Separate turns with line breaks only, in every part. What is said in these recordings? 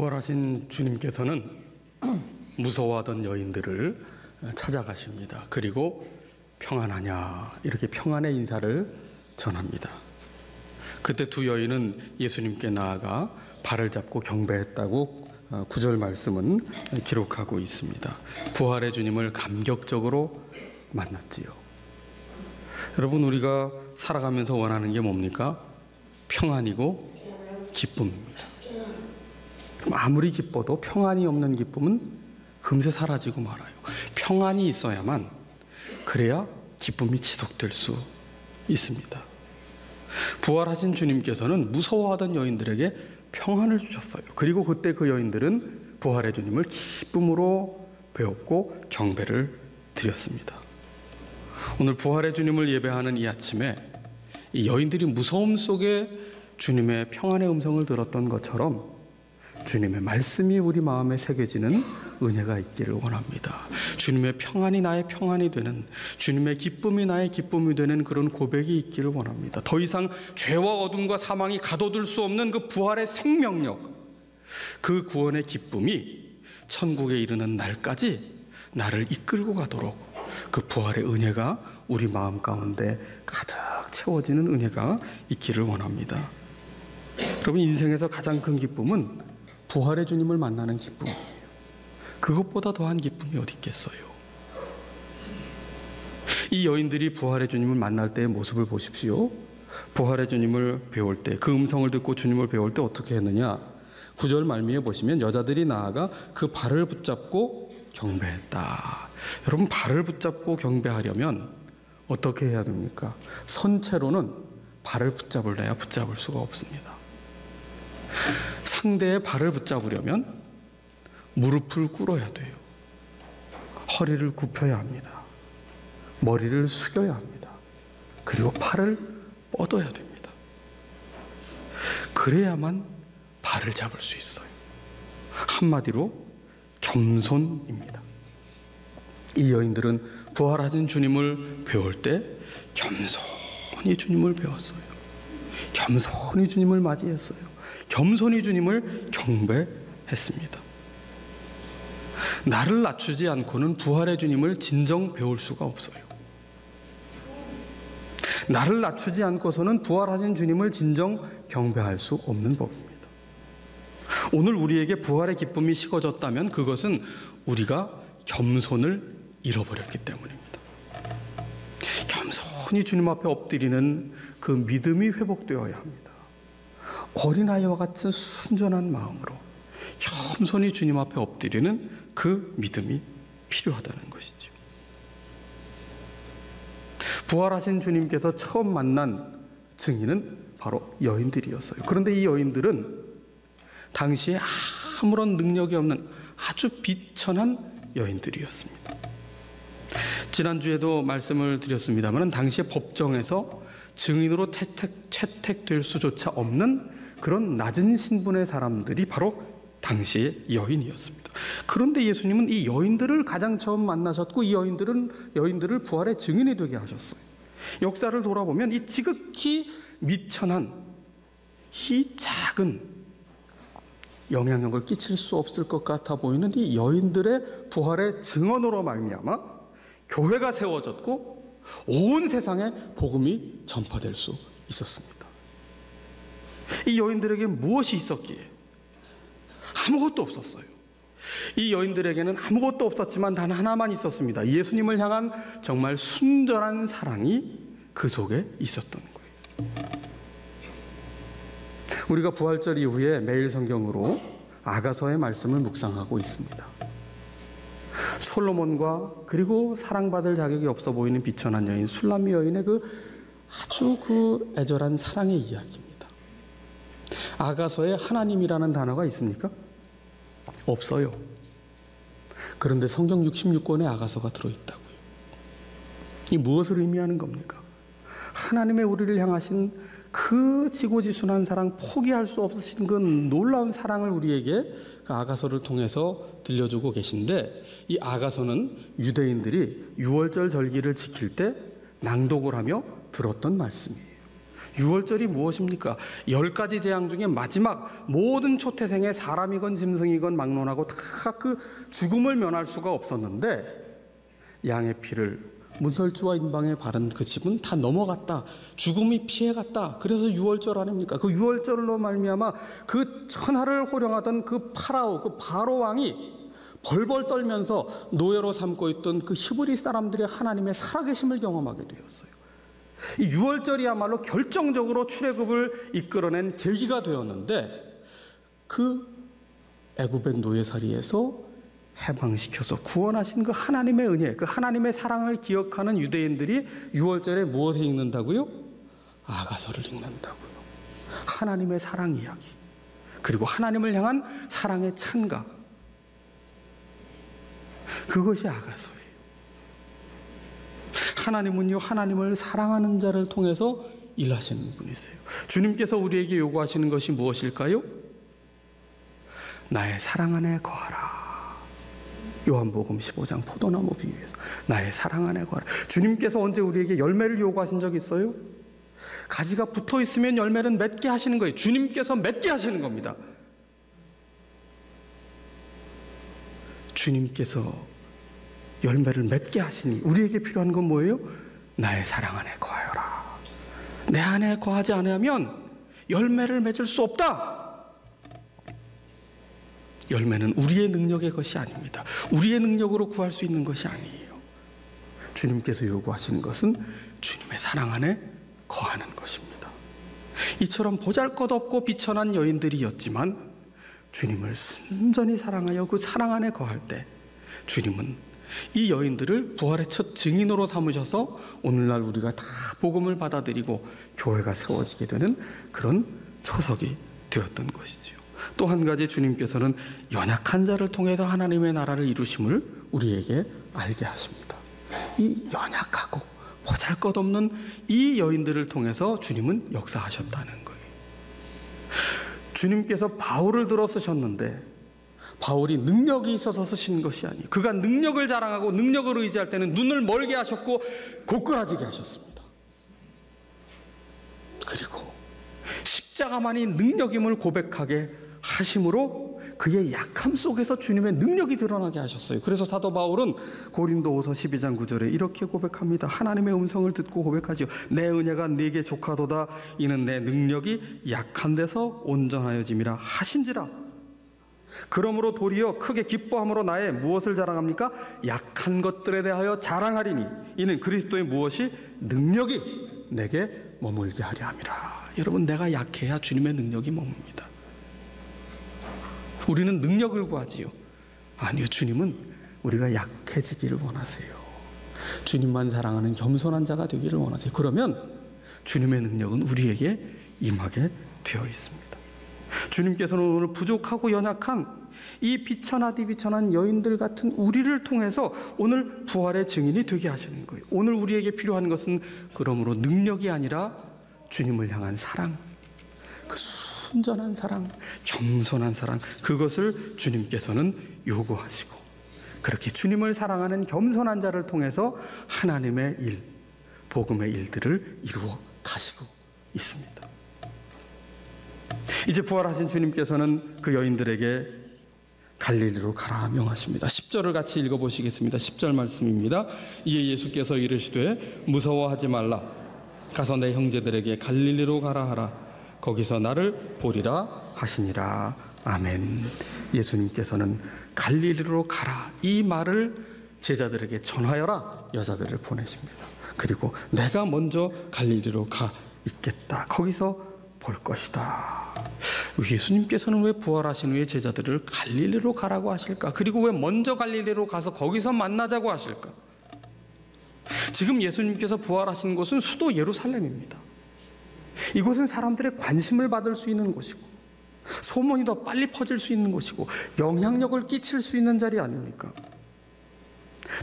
부활하신 주님께서는 무서워하던 여인들을 찾아가십니다. 그리고 평안하냐 이렇게 평안의 인사를 전합니다. 그때 두 여인은 예수님께 나아가 발을 잡고 경배했다고 9절 말씀은 기록하고 있습니다. 부활의 주님을 감격적으로 만났지요. 여러분, 우리가 살아가면서 원하는 게 뭡니까? 평안이고 기쁨입니다. 그럼 아무리 기뻐도 평안이 없는 기쁨은 금세 사라지고 말아요. 평안이 있어야만, 그래야 기쁨이 지속될 수 있습니다. 부활하신 주님께서는 무서워하던 여인들에게 평안을 주셨어요. 그리고 그때 그 여인들은 부활의 주님을 기쁨으로 배웠고 경배를 드렸습니다. 오늘 부활의 주님을 예배하는 이 아침에 이 여인들이 무서움 속에 주님의 평안의 음성을 들었던 것처럼 주님의 말씀이 우리 마음에 새겨지는 은혜가 있기를 원합니다. 주님의 평안이 나의 평안이 되는, 주님의 기쁨이 나의 기쁨이 되는 그런 고백이 있기를 원합니다. 더 이상 죄와 어둠과 사망이 가둬둘 수 없는 그 부활의 생명력, 그 구원의 기쁨이 천국에 이르는 날까지 나를 이끌고 가도록 그 부활의 은혜가 우리 마음 가운데 가득 채워지는 은혜가 있기를 원합니다. 여러분, 인생에서 가장 큰 기쁨은 부활의 주님을 만나는 기쁨이에요. 그것보다 더한 기쁨이 어디 있겠어요? 이 여인들이 부활의 주님을 만날 때의 모습을 보십시오. 부활의 주님을 배울 때, 그 음성을 듣고 주님을 배울 때 어떻게 했느냐? 9절 말미에 보시면 여자들이 나아가 그 발을 붙잡고 경배했다. 여러분, 발을 붙잡고 경배하려면 어떻게 해야 됩니까? 선체로는 발을 붙잡을래야 붙잡을 수가 없습니다. 상대의 발을 붙잡으려면 무릎을 꿇어야 돼요. 허리를 굽혀야 합니다. 머리를 숙여야 합니다. 그리고 팔을 뻗어야 됩니다. 그래야만 발을 잡을 수 있어요. 한마디로 겸손입니다. 이 여인들은 부활하신 주님을 배울 때 겸손히 주님을 배웠어요. 겸손히 주님을 맞이했어요. 겸손히 주님을 경배했습니다. 나를 낮추지 않고는 부활의 주님을 진정 배울 수가 없어요. 나를 낮추지 않고서는 부활하신 주님을 진정 경배할 수 없는 법입니다. 오늘 우리에게 부활의 기쁨이 식어졌다면 그것은 우리가 겸손을 잃어버렸기 때문입니다. 겸손히 주님 앞에 엎드리는 그 믿음이 회복되어야 합니다. 어린아이와 같은 순전한 마음으로 겸손히 주님 앞에 엎드리는 그 믿음이 필요하다는 것이죠. 부활하신 주님께서 처음 만난 증인은 바로 여인들이었어요. 그런데 이 여인들은 당시에 아무런 능력이 없는 아주 비천한 여인들이었습니다. 지난주에도 말씀을 드렸습니다만 당시에 법정에서 증인으로 채택될 수조차 없는 그런 낮은 신분의 사람들이 바로 당시의 여인이었습니다. 그런데 예수님은 이 여인들을 가장 처음 만나셨고 이 여인들을 부활의 증인이 되게 하셨어요. 역사를 돌아보면 이 지극히 미천한 이 작은 영향력을 끼칠 수 없을 것 같아 보이는 이 여인들의 부활의 증언으로 말미암아 교회가 세워졌고 온 세상에 복음이 전파될 수 있었습니다. 이 여인들에게 무엇이 있었기에? 아무것도 없었어요. 이 여인들에게는 아무것도 없었지만 단 하나만 있었습니다. 예수님을 향한 정말 순전한 사랑이 그 속에 있었던 거예요. 우리가 부활절 이후에 매일 성경으로 아가서의 말씀을 묵상하고 있습니다. 솔로몬과 그리고 사랑받을 자격이 없어 보이는 비천한 여인 술람미 여인의 아주 애절한 사랑의 이야기입니다. 아가서에 하나님이라는 단어가 있습니까? 없어요. 그런데 성경 66권에 아가서가 들어있다고요. 이 무엇을 의미하는 겁니까? 하나님의 우리를 향하신 그 지고지순한 사랑, 포기할 수 없으신 그 놀라운 사랑을 우리에게 그 아가서를 통해서 들려주고 계신데, 이 아가서는 유대인들이 유월절 절기를 지킬 때 낭독을 하며 들었던 말씀이에요. 유월절이 무엇입니까? 10가지 재앙 중에 마지막 모든 초태생에 사람이건 짐승이건 막론하고 다 그 죽음을 면할 수가 없었는데 양의 피를 문설주와 인방에 바른 그 집은 다 넘어갔다. 죽음이 피해갔다. 그래서 유월절 아닙니까? 그 유월절로 말미암아 그 천하를 호령하던 그 파라오, 그 바로 왕이 벌벌 떨면서 노예로 삼고 있던 그 히브리 사람들의 하나님의 살아계심을 경험하게 되었어요. 이 유월절이야말로 결정적으로 출애굽을 이끌어낸 계기가 되었는데 그 애굽의 노예살이에서 해방시켜서 구원하신 그 하나님의 은혜, 그 하나님의 사랑을 기억하는 유대인들이 유월절에 무엇을 읽는다고요? 아가서를 읽는다고요. 하나님의 사랑 이야기, 그리고 하나님을 향한 사랑의 찬가, 그것이 아가서예요. 하나님은요, 하나님을 사랑하는 자를 통해서 일하시는 분이세요. 주님께서 우리에게 요구하시는 것이 무엇일까요? 나의 사랑 안에 거하라. 요한복음 15장 포도나무 비유에서 나의 사랑 안에 거하라. 주님께서 언제 우리에게 열매를 요구하신 적 있어요? 가지가 붙어 있으면 열매는 맺게 하시는 거예요. 주님께서 맺게 하시는 겁니다. 주님께서 열매를 맺게 하시니 우리에게 필요한 건 뭐예요? 나의 사랑 안에 거하여라. 내 안에 거하지 않으면 열매를 맺을 수 없다. 열매는 우리의 능력의 것이 아닙니다. 우리의 능력으로 구할 수 있는 것이 아니에요. 주님께서 요구하시는 것은 주님의 사랑 안에 거하는 것입니다. 이처럼 보잘것없고 비천한 여인들이었지만 주님을 순전히 사랑하여 그 사랑 안에 거할 때 주님은 이 여인들을 부활의 첫 증인으로 삼으셔서 오늘날 우리가 다 복음을 받아들이고 교회가 세워지게 되는 그런 초석이 되었던 것이지요. 또 한 가지, 주님께서는 연약한 자를 통해서 하나님의 나라를 이루심을 우리에게 알게 하십니다. 이 연약하고 보잘것없는 이 여인들을 통해서 주님은 역사하셨다는 거예요. 주님께서 바울을 들어 쓰셨는데 바울이 능력이 있어서 쓰신 것이 아니에요. 그가 능력을 자랑하고 능력을 의지할 때는 눈을 멀게 하셨고 고꾸라지게 하셨습니다. 그리고 십자가만이 능력임을 고백하게 하심으로 그의 약함 속에서 주님의 능력이 드러나게 하셨어요. 그래서 사도 바울은 고린도후서 12장 9절에 이렇게 고백합니다. 하나님의 음성을 듣고 고백하지요. 내 은혜가 네게 족하도다. 이는 내 능력이 약한 데서 온전하여짐이라 하신지라. 그러므로 도리어 크게 기뻐함으로 나의 무엇을 자랑합니까? 약한 것들에 대하여 자랑하리니 이는 그리스도의 무엇이 능력이 내게 머물게 하려 함이라. 여러분, 내가 약해야 주님의 능력이 머뭅니다. 우리는 능력을 구하지요. 아니요, 주님은 우리가 약해지기를 원하세요. 주님만 사랑하는 겸손한 자가 되기를 원하세요. 그러면 주님의 능력은 우리에게 임하게 되어 있습니다. 주님께서는 오늘 부족하고 연약한 이 비천하디 비천한 여인들 같은 우리를 통해서 오늘 부활의 증인이 되게 하시는 거예요. 오늘 우리에게 필요한 것은 그러므로 능력이 아니라 주님을 향한 사랑, 그 순전한 사랑, 겸손한 사랑, 그것을 주님께서는 요구하시고 그렇게 주님을 사랑하는 겸손한 자를 통해서 하나님의 일, 복음의 일들을 이루어 가시고 있습니다. 이제 부활하신 주님께서는 그 여인들에게 갈릴리로 가라 명하십니다. 10절을 같이 읽어보시겠습니다. 10절 말씀입니다. 이에 예수께서 이르시되 무서워하지 말라. 가서 내 형제들에게 갈릴리로 가라 하라. 거기서 나를 보리라 하시니라. 아멘. 예수님께서는 갈릴리로 가라, 이 말을 제자들에게 전하여라 여자들을 보내십니다. 그리고 내가 먼저 갈릴리로 가 있겠다. 거기서 볼 것이다. 예수님께서는 왜 부활하신 후에 제자들을 갈릴리로 가라고 하실까? 그리고 왜 먼저 갈릴리로 가서 거기서 만나자고 하실까? 지금 예수님께서 부활하신 곳은 수도 예루살렘입니다. 이곳은 사람들의 관심을 받을 수 있는 곳이고 소문이 더 빨리 퍼질 수 있는 곳이고 영향력을 끼칠 수 있는 자리 아닙니까?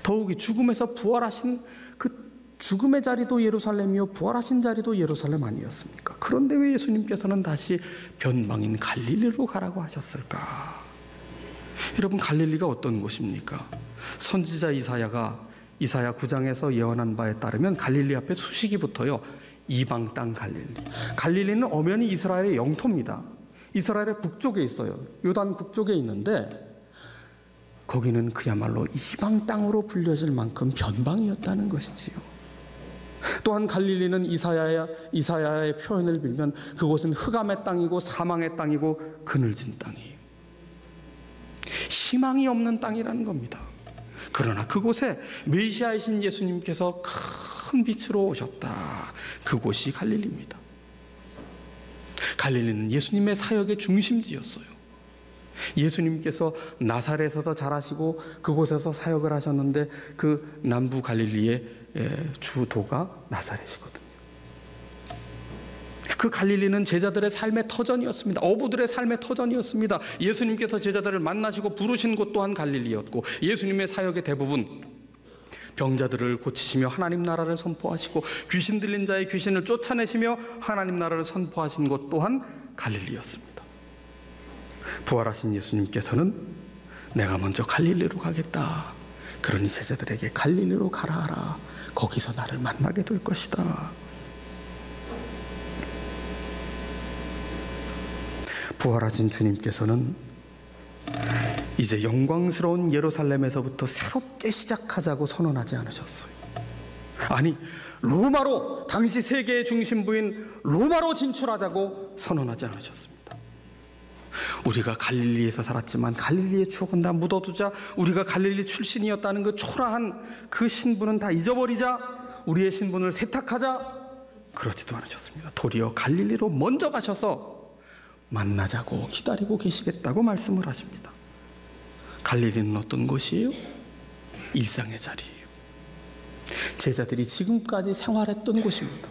더욱이 죽음에서 부활하신 그 죽음의 자리도 예루살렘이요 부활하신 자리도 예루살렘 아니었습니까? 그런데 왜 예수님께서는 다시 변방인 갈릴리로 가라고 하셨을까? 여러분, 갈릴리가 어떤 곳입니까? 선지자 이사야 9장에서 예언한 바에 따르면 갈릴리 앞에 수식이 붙어요. 이방 땅 갈릴리. 갈릴리는 엄연히 이스라엘의 영토입니다. 이스라엘의 북쪽에 있어요. 요단 북쪽에 있는데 거기는 그야말로 이방 땅으로 불려질 만큼 변방이었다는 것이지요. 또한 갈릴리는 이사야의 표현을 빌면 그곳은 흑암의 땅이고 사망의 땅이고 그늘진 땅이에요. 희망이 없는 땅이라는 겁니다. 그러나 그곳에 메시아이신 예수님께서 큰 빛으로 오셨다. 그곳이 갈릴리입니다. 갈릴리는 예수님의 사역의 중심지였어요. 예수님께서 나사렛에서 자라시고 그곳에서 사역을 하셨는데 그 남부 갈릴리의 주도가 나사렛이거든요. 그 갈릴리는 제자들의 삶의 터전이었습니다. 어부들의 삶의 터전이었습니다. 예수님께서 제자들을 만나시고 부르신 곳 또한 갈릴리였고 예수님의 사역의 대부분 병자들을 고치시며 하나님 나라를 선포하시고 귀신 들린 자의 귀신을 쫓아내시며 하나님 나라를 선포하신 곳 또한 갈릴리였습니다. 부활하신 예수님께서는 내가 먼저 갈릴리로 가겠다. 그러니 제자들에게 갈릴리로 가라 하라. 거기서 나를 만나게 될 것이다. 부활하신 주님께서는 이제 영광스러운 예루살렘에서부터 새롭게 시작하자고 선언하지 않으셨어요. 아니, 로마로, 당시 세계의 중심부인 로마로 진출하자고 선언하지 않으셨습니다. 우리가 갈릴리에서 살았지만 갈릴리의 추억은 다 묻어두자, 우리가 갈릴리 출신이었다는 그 초라한 그 신분은 다 잊어버리자, 우리의 신분을 세탁하자, 그러지도 않으셨습니다. 도리어 갈릴리로 먼저 가셔서 만나자고 기다리고 계시겠다고 말씀을 하십니다. 갈릴리는 어떤 곳이에요? 일상의 자리예요. 제자들이 지금까지 생활했던 곳입니다.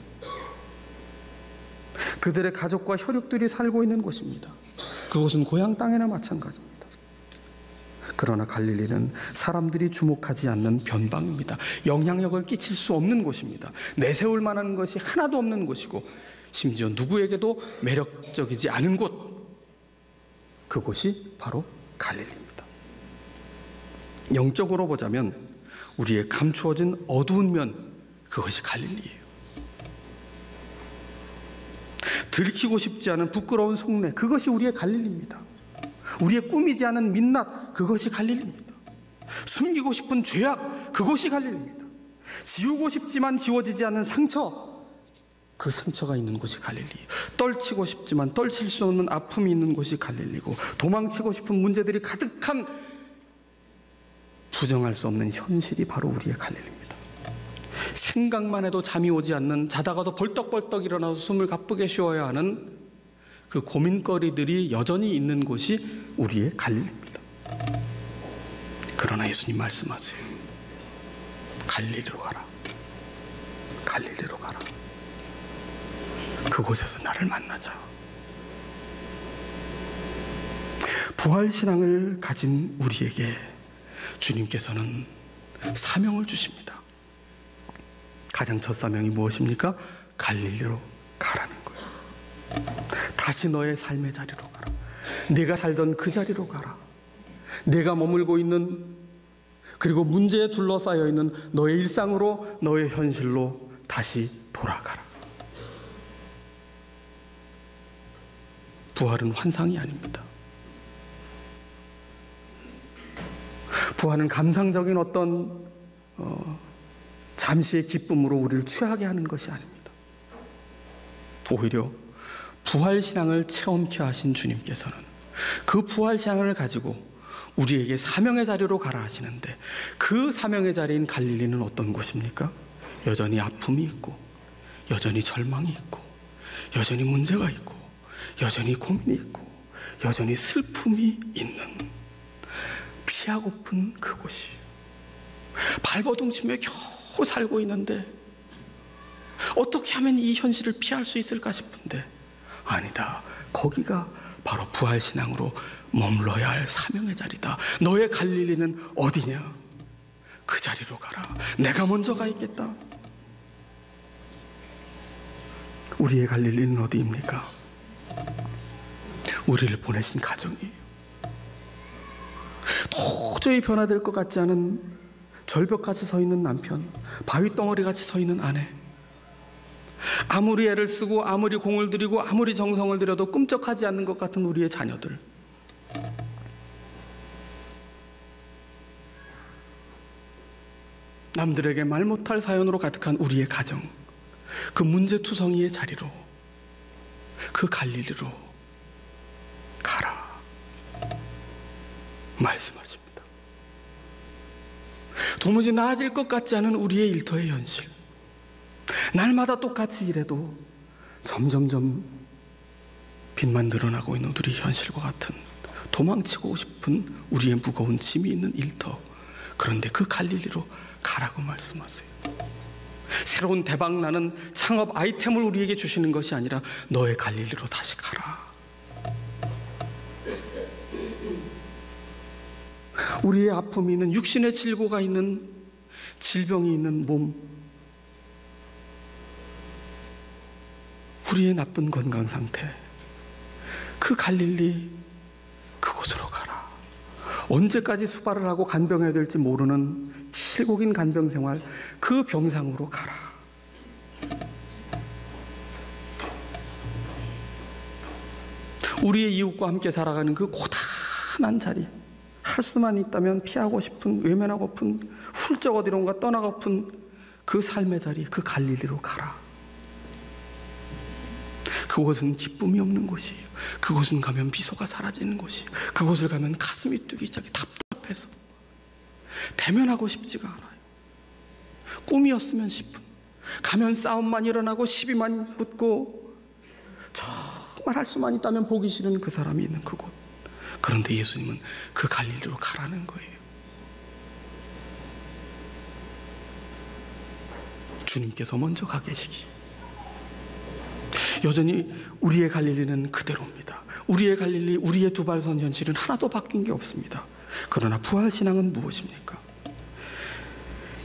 그들의 가족과 혈육들이 살고 있는 곳입니다. 그곳은 고향 땅이나 마찬가지입니다. 그러나 갈릴리는 사람들이 주목하지 않는 변방입니다. 영향력을 끼칠 수 없는 곳입니다. 내세울 만한 것이 하나도 없는 곳이고 심지어 누구에게도 매력적이지 않은 곳, 그곳이 바로 갈릴리입니다. 영적으로 보자면 우리의 감추어진 어두운 면, 그것이 갈릴리예요. 들키고 싶지 않은 부끄러운 속내, 그것이 우리의 갈릴리입니다. 우리의 꾸미지 않은 민낯, 그것이 갈릴리입니다. 숨기고 싶은 죄악, 그것이 갈릴리입니다. 지우고 싶지만 지워지지 않는 상처, 그 상처가 있는 곳이 갈릴리예요. 떨치고 싶지만 떨칠 수 없는 아픔이 있는 곳이 갈릴리고, 도망치고 싶은 문제들이 가득한 부정할 수 없는 현실이 바로 우리의 갈릴리입니다. 생각만 해도 잠이 오지 않는, 자다가도 벌떡벌떡 일어나서 숨을 가쁘게 쉬어야 하는 그 고민거리들이 여전히 있는 곳이 우리의 갈릴리입니다. 그러나 예수님 말씀하세요. 갈릴리로 가라. 갈릴리로 가라. 그곳에서 나를 만나자. 부활신앙을 가진 우리에게 주님께서는 사명을 주십니다. 가장 첫 사명이 무엇입니까? 갈릴리로 가라는 거예요. 다시 너의 삶의 자리로 가라. 네가 살던 그 자리로 가라. 내가 머물고 있는, 그리고 문제에 둘러싸여 있는 너의 일상으로, 너의 현실로 다시 돌아가라. 부활은 환상이 아닙니다. 부활은 감상적인 어떤 잠시의 기쁨으로 우리를 취하게 하는 것이 아닙니다. 오히려 부활신앙을 체험케 하신 주님께서는 그 부활신앙을 가지고 우리에게 사명의 자리로 가라 하시는데, 그 사명의 자리인 갈릴리는 어떤 곳입니까? 여전히 아픔이 있고, 여전히 절망이 있고, 여전히 문제가 있고, 여전히 고민이 있고, 여전히 슬픔이 있는, 피하고픈 그곳이, 발버둥치며 겨우 살고 있는데 어떻게 하면 이 현실을 피할 수 있을까 싶은데, 아니다, 거기가 바로 부활신앙으로 머물러야 할 사명의 자리다. 너의 갈릴리는 어디냐? 그 자리로 가라. 내가 먼저 가 있겠다. 우리의 갈릴리는 어디입니까? 우리를 보내신 가정이에요. 도저히 변화될 것 같지 않은 절벽같이 서 있는 남편, 바위덩어리같이 서 있는 아내, 아무리 애를 쓰고 아무리 공을 들이고 아무리 정성을 들여도 꿈쩍하지 않는 것 같은 우리의 자녀들, 남들에게 말 못할 사연으로 가득한 우리의 가정, 그 문제투성이의 자리로, 그 갈릴리로 가라 말씀하십니다. 도무지 나아질 것 같지 않은 우리의 일터의 현실, 날마다 똑같이 일해도 점점점 빚만 늘어나고 있는 우리 현실과 같은, 도망치고 싶은 우리의 무거운 짐이 있는 일터, 그런데 그 갈릴리로 가라고 말씀하세요. 새로운 대박나는 창업 아이템을 우리에게 주시는 것이 아니라 너의 갈릴리로 다시 가라. 우리의 아픔이 있는, 육신의 질고가 있는, 질병이 있는 몸, 우리의 나쁜 건강 상태, 그 갈릴리 그곳으로 가라. 언제까지 수발을 하고 간병해야 될지 모르는 칠곡인 간병 생활, 그 병상으로 가라. 우리의 이웃과 함께 살아가는 그 고단한 자리, 할 수만 있다면 피하고 싶은, 외면하고픈, 훌쩍 어디론가 떠나고픈 그 삶의 자리, 그 갈릴리로 가라. 그곳은 기쁨이 없는 곳이에요. 그곳은 가면 미소가 사라지는 곳이에요. 그곳을 가면 가슴이 뛰기 시작해. 답답해서 대면하고 싶지가 않아요. 꿈이었으면 싶은, 가면 싸움만 일어나고 시비만 붙고 정말 할 수만 있다면 보기 싫은 그 사람이 있는 그곳. 그런데 예수님은 그 갈릴리로 가라는 거예요. 주님께서 먼저 가 계시기. 여전히 우리의 갈릴리는 그대로입니다. 우리의 갈릴리, 우리의 두발선 현실은 하나도 바뀐 게 없습니다. 그러나 부활신앙은 무엇입니까?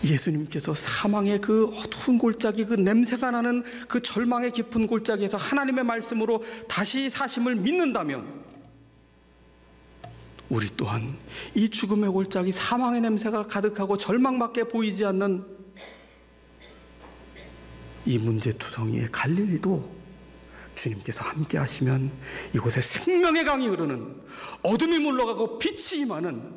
예수님께서 사망의 그 어두운 골짜기, 그 냄새가 나는 그 절망의 깊은 골짜기에서 하나님의 말씀으로 다시 사심을 믿는다면, 우리 또한 이 죽음의 골짜기, 사망의 냄새가 가득하고 절망밖에 보이지 않는 이 문제투성이의 갈릴리도 주님께서 함께 하시면 이곳에 생명의 강이 흐르는, 어둠이 물러가고 빛이 임하는,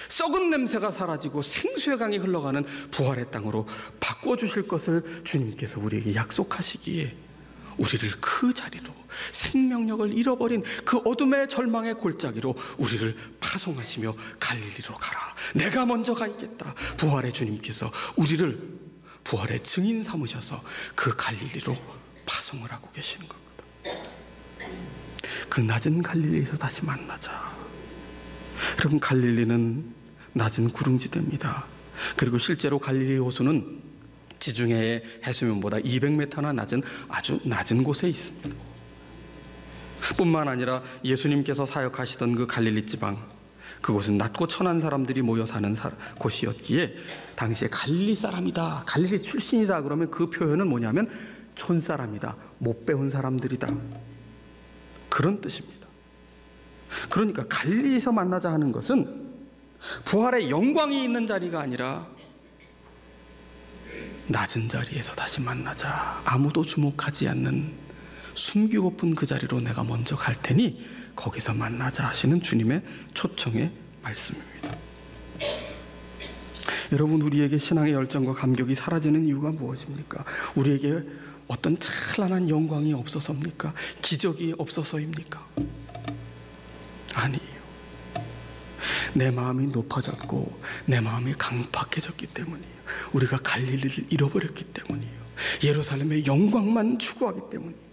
썩은 냄새가 사라지고 생수의 강이 흘러가는 부활의 땅으로 바꿔주실 것을 주님께서 우리에게 약속하시기에, 우리를 그 자리로, 생명력을 잃어버린 그 어둠의 절망의 골짜기로 우리를 파송하시며 갈릴리로 가라, 내가 먼저 가 있겠다. 부활의 주님께서 우리를 부활의 증인 삼으셔서 그 갈릴리로 파송을 하고 계시는 겁니다. 그 낮은 갈릴리에서 다시 만나자. 여러분, 갈릴리는 낮은 구릉지대입니다. 그리고 실제로 갈릴리 호수는 지중해의 해수면보다 200m나 낮은 아주 낮은 곳에 있습니다. 뿐만 아니라 예수님께서 사역하시던 그 갈릴리 지방, 그곳은 낮고 천한 사람들이 모여 사는 곳이었기에 당시에 갈릴리 사람이다, 갈릴리 출신이다 그러면 그 표현은 뭐냐면 촌사람이다, 못 배운 사람들이다, 그런 뜻입니다. 그러니까 갈릴리에서 만나자 하는 것은 부활의 영광이 있는 자리가 아니라 낮은 자리에서 다시 만나자, 아무도 주목하지 않는 숨기고픈 그 자리로 내가 먼저 갈 테니 거기서 만나자 하시는 주님의 초청의 말씀입니다. 여러분, 우리에게 신앙의 열정과 감격이 사라지는 이유가 무엇입니까? 우리에게 어떤 찬란한 영광이 없어서입니까? 기적이 없어서입니까? 아니에요. 내 마음이 높아졌고 내 마음이 강팍해졌기 때문이에요. 우리가 갈릴리를 잃어버렸기 때문이에요. 예루살렘의 영광만 추구하기 때문이에요.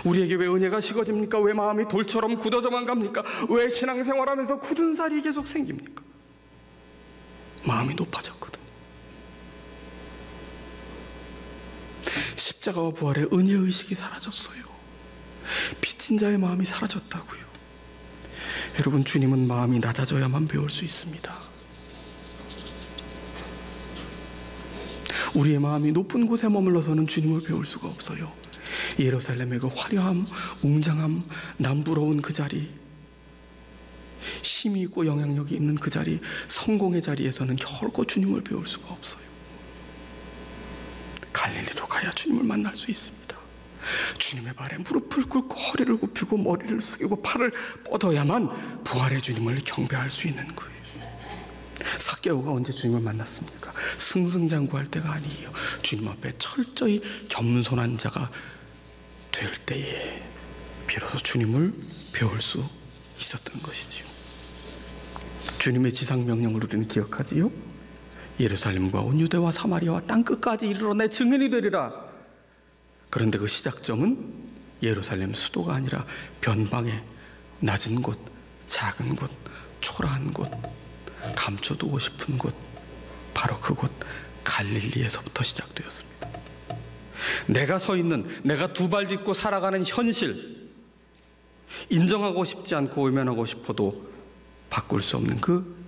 우리에게 왜 은혜가 식어집니까? 왜 마음이 돌처럼 굳어져만 갑니까? 왜 신앙생활하면서 굳은 살이 계속 생깁니까? 마음이 높아졌거든. 십자가와 부활의 은혜의식이 사라졌어요. 빚진 자의 마음이 사라졌다고요. 여러분, 주님은 마음이 낮아져야만 배울 수 있습니다. 우리의 마음이 높은 곳에 머물러서는 주님을 배울 수가 없어요. 예루살렘의 그 화려함, 웅장함, 남부러운 그 자리, 힘이 있고 영향력이 있는 그 자리, 성공의 자리에서는 결코 주님을 배울 수가 없어요. 갈릴리로 가야 주님을 만날 수 있습니다. 주님의 발에 무릎을 꿇고 허리를 굽히고 머리를 숙이고 팔을 뻗어야만 부활의 주님을 경배할 수 있는 거예요. 삭개오가 언제 주님을 만났습니까? 승승장구할 때가 아니에요. 주님 앞에 철저히 겸손한 자가 될 때에 비로소 주님을 배울 수 있었던 것이지요. 주님의 지상명령을 우리는 기억하지요. 예루살렘과 온 유대와 사마리아와 땅끝까지 이르러 내 증인이 되리라. 그런데 그 시작점은 예루살렘 수도가 아니라 변방의 낮은 곳, 작은 곳, 초라한 곳, 감춰두고 싶은 곳, 바로 그곳 갈릴리에서부터 시작되었습니다. 내가 서 있는, 내가 두 발 딛고 살아가는 현실, 인정하고 싶지 않고 외면하고 싶어도 바꿀 수 없는 그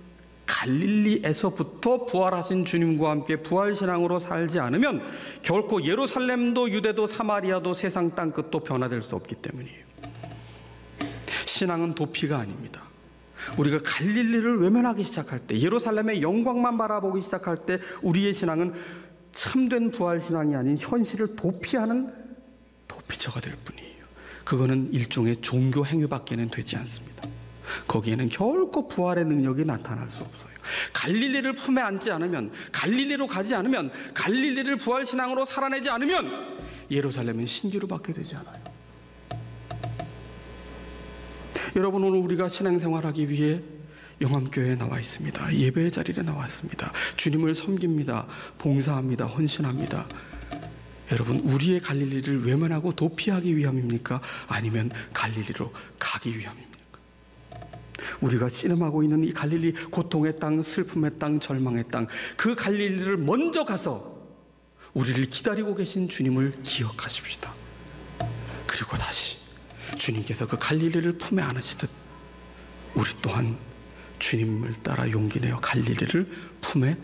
갈릴리에서부터 부활하신 주님과 함께 부활신앙으로 살지 않으면 결코 예루살렘도 유대도 사마리아도 세상 땅끝도 변화될 수 없기 때문이에요. 신앙은 도피가 아닙니다. 우리가 갈릴리를 외면하기 시작할 때, 예루살렘의 영광만 바라보기 시작할 때 우리의 신앙은 참된 부활신앙이 아닌 현실을 도피하는 도피처가 될 뿐이에요. 그거는 일종의 종교 행위밖에는 되지 않습니다. 거기에는 결코 부활의 능력이 나타날 수 없어요. 갈릴리를 품에 안지 않으면, 갈릴리로 가지 않으면, 갈릴리를 부활신앙으로 살아내지 않으면 예루살렘은 신기루 받게 되지 않아요. 여러분, 오늘 우리가 신앙생활하기 위해 영암교회에 나와 있습니다. 예배의 자리에 나와 있습니다. 주님을 섬깁니다. 봉사합니다. 헌신합니다. 여러분, 우리의 갈릴리를 외면하고 도피하기 위함입니까? 아니면 갈릴리로 가기 위함입니까? 우리가 씨름하고 있는 이 갈릴리, 고통의 땅, 슬픔의 땅, 절망의 땅, 그 갈릴리를 먼저 가서 우리를 기다리고 계신 주님을 기억하십시다. 그리고 다시 주님께서 그 갈릴리를 품에 안으시듯 우리 또한 주님을 따라 용기 내어 갈릴리를 품에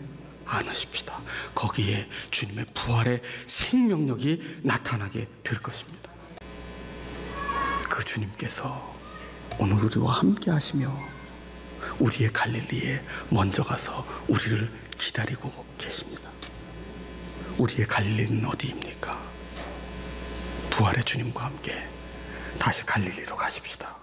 안으십시다. 거기에 주님의 부활의 생명력이 나타나게 될 것입니다. 그 주님께서 오늘 우리와 함께 하시며 우리의 갈릴리에 먼저 가서 우리를 기다리고 계십니다. 우리의 갈릴리는 어디입니까? 부활의 주님과 함께 다시 갈릴리로 가십시다.